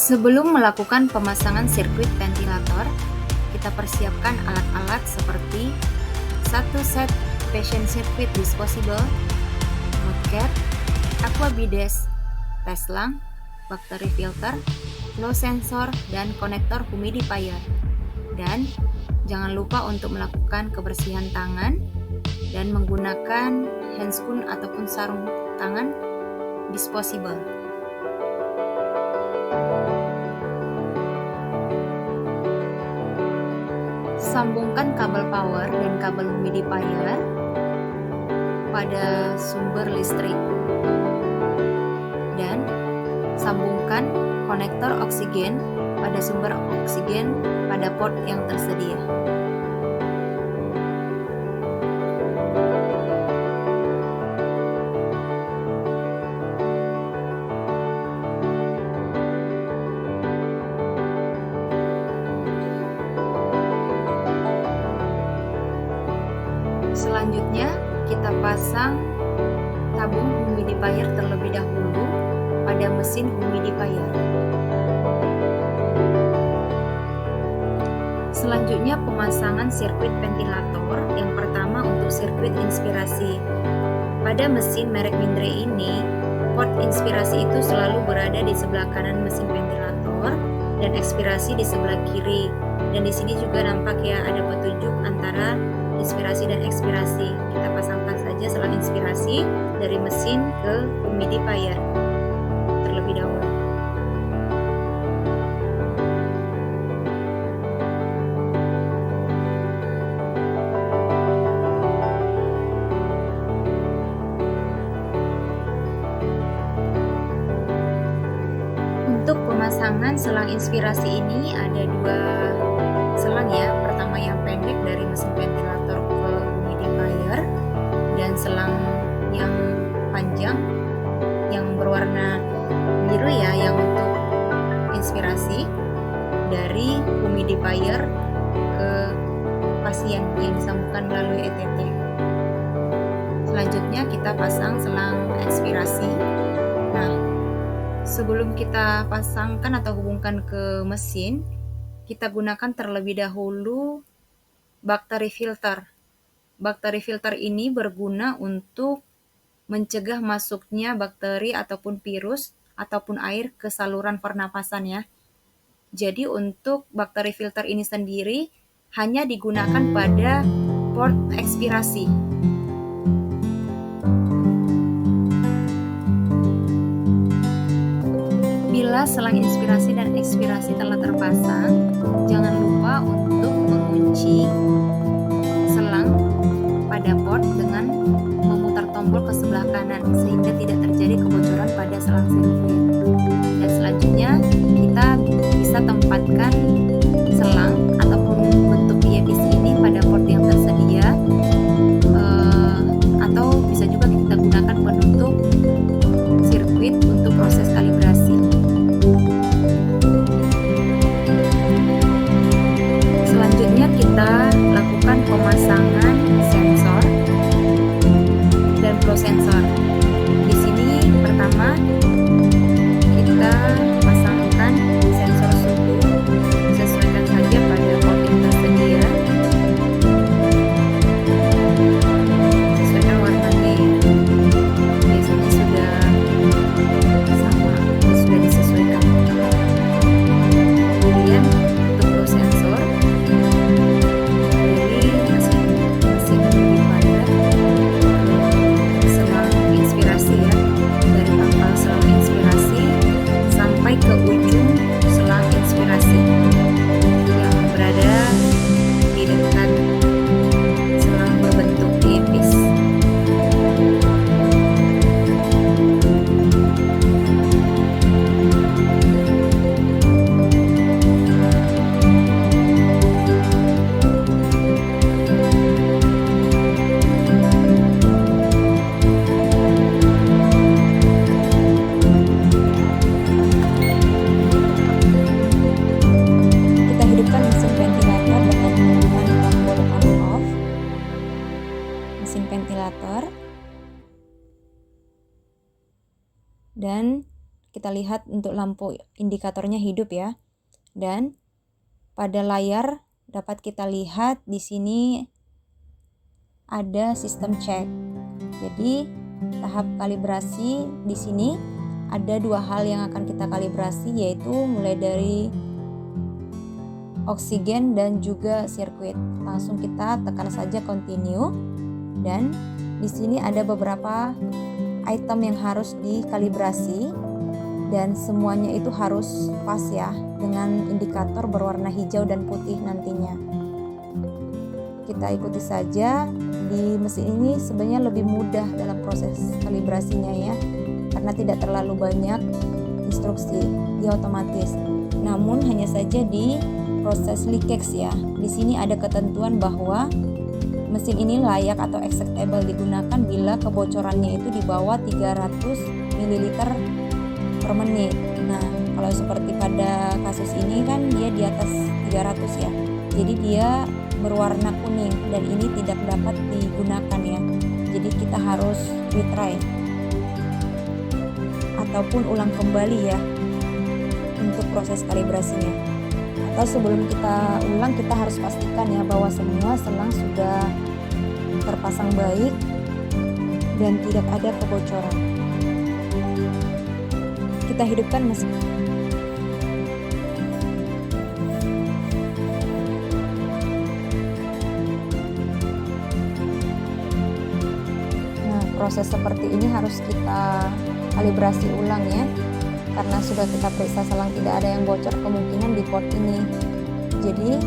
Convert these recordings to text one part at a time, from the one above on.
Sebelum melakukan pemasangan sirkuit ventilator, kita persiapkan alat-alat seperti 1 set passion circuit disposable, mudguard, aqua bides, teslang, bakteri filter, flow sensor, dan konektor humidifier. Dan jangan lupa untuk melakukan kebersihan tangan dan menggunakan handscoon ataupun sarung tangan disposable. Sambungkan kabel power dan kabel humidifier pada sumber listrik dan sambungkan konektor oksigen pada sumber oksigen pada port yang tersedia. Selanjutnya, kita pasang tabung humidifier terlebih dahulu pada mesin humidifier. Selanjutnya, pemasangan sirkuit ventilator. Yang pertama untuk sirkuit inspirasi. Pada mesin merek Mindray ini, port inspirasi itu selalu berada di sebelah kanan mesin ventilator dan ekspirasi di sebelah kiri. Dan di sini juga nampak ya ada petunjuk antara inspirasi dan ekspirasi. Kita pasangkan saja selang inspirasi dari mesin ke humidifier terlebih dahulu. Untuk pemasangan selang inspirasi ini ada dua selang ya. Pertama yang pendek dari mesin ventilator ke humidifier dan selang yang panjang yang berwarna biru ya yang untuk inspirasi dari humidifier ke pasien yang disambungkan melalui ETT. Selanjutnya kita pasang selang ekspirasi. Nah, sebelum kita pasangkan atau hubungkan ke mesin, kita gunakan terlebih dahulu bakteri filter. Bakteri filter ini berguna untuk mencegah masuknya bakteri ataupun virus ataupun air ke saluran pernapasan ya. Jadi untuk bakteri filter ini sendiri hanya digunakan pada port ekspirasi. Bila selang inspirasi dan ekspirasi telah terpasang, jangan lupa untuk mengunci selang pada port dengan memutar tombol ke sebelah kanan sehingga tidak terjadi kebocoran pada selang sirkuit. Dan selanjutnya kita bisa tempatkan selang ataupun bentuk PVC ini pada port yang tersedia, atau bisa juga kita gunakan penutup sirkuit untuk proses kalibrasi. Selanjutnya kita lakukan pemasangan sensor dan flow sensor. Di sini pertama kita pasangkan sensor suhu, sesuaikan saja pada port yang tersedia. Sesuaikan warnanya ya. Biasanya sudah sama, sudah disesuaikan. Kemudian untuk flow sensor dari mesin humidifier selang inspirasi ya, dari pangkal selang inspirasi sampai ke ujung selang inspirasi yang berada di dekat selang berbentuk nipis. Kita hidupkan mesin ventilator dengan menggunakan tombol on-off mesin ventilator dan kita lihat untuk lampu indikatornya hidup ya. Dan pada layar dapat kita lihat di sini ada sistem cek. Jadi tahap kalibrasi di sini ada dua hal yang akan kita kalibrasi, yaitu mulai dari oksigen dan juga sirkuit. Langsung kita tekan saja continue, dan di sini ada beberapa item yang harus dikalibrasi dan semuanya itu harus pas ya, dengan indikator berwarna hijau dan putih nantinya. Kita ikuti saja. Di mesin ini sebenarnya lebih mudah dalam proses kalibrasinya ya, karena tidak terlalu banyak instruksi, dia otomatis. Namun hanya saja di proses leakage ya, di sini ada ketentuan bahwa mesin ini layak atau acceptable digunakan bila kebocorannya itu di bawah 300 ml per menit. Nah, kalau seperti pada kasus ini kan dia di atas 300 ya. Jadi dia berwarna kuning dan ini tidak dapat digunakan ya. Jadi kita harus retry ataupun ulang kembali ya untuk proses kalibrasinya. Atau sebelum kita ulang, kita harus pastikan ya bahwa semua selang sudah terpasang baik dan tidak ada kebocoran. Kita hidupkan mesin. Nah, proses seperti ini harus kita kalibrasi ulang ya, karena sudah kita periksa selang tidak ada yang bocor, kemungkinan di port ini. Jadi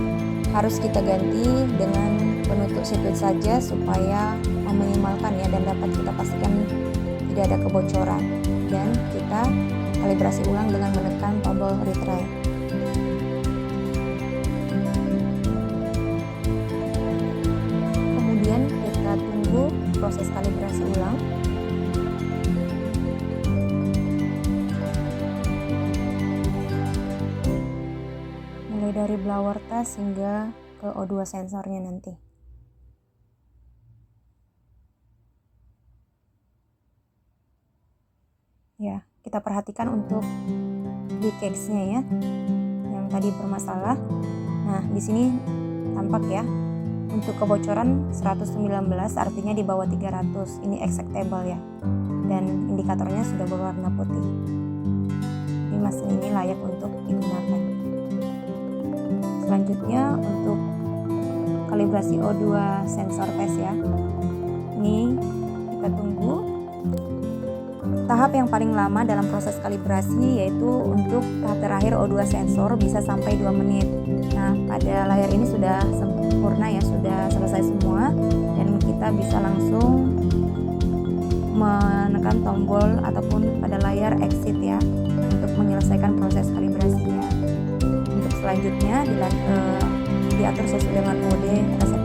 harus kita ganti dengan penutup sirkuit saja supaya meminimalkan ya, dan dapat kita pastikan tidak ada kebocoran. Dan kita kalibrasi ulang dengan menekan tombol retry. Kemudian kita tunggu proses kalibrasi ulang. Mulai dari blower test hingga ke O2 sensornya nanti. Ya, kita perhatikan untuk leakage-nya ya, yang tadi bermasalah. Nah, di sini tampak ya, untuk kebocoran 119 artinya di bawah 300, ini acceptable ya, dan indikatornya sudah berwarna putih. Ini mesin ini layak untuk digunakan. Selanjutnya untuk kalibrasi O2 sensor test ya, ini kita tunggu. Tahap yang paling lama dalam proses kalibrasi yaitu untuk tahap terakhir O2 sensor bisa sampai 2 menit. Nah, pada layar ini sudah sempurna ya, sudah selesai semua, dan kita bisa langsung menekan tombol ataupun pada layar exit ya untuk menyelesaikan proses kalibrasinya. Untuk selanjutnya diatur sesuai dengan mode resep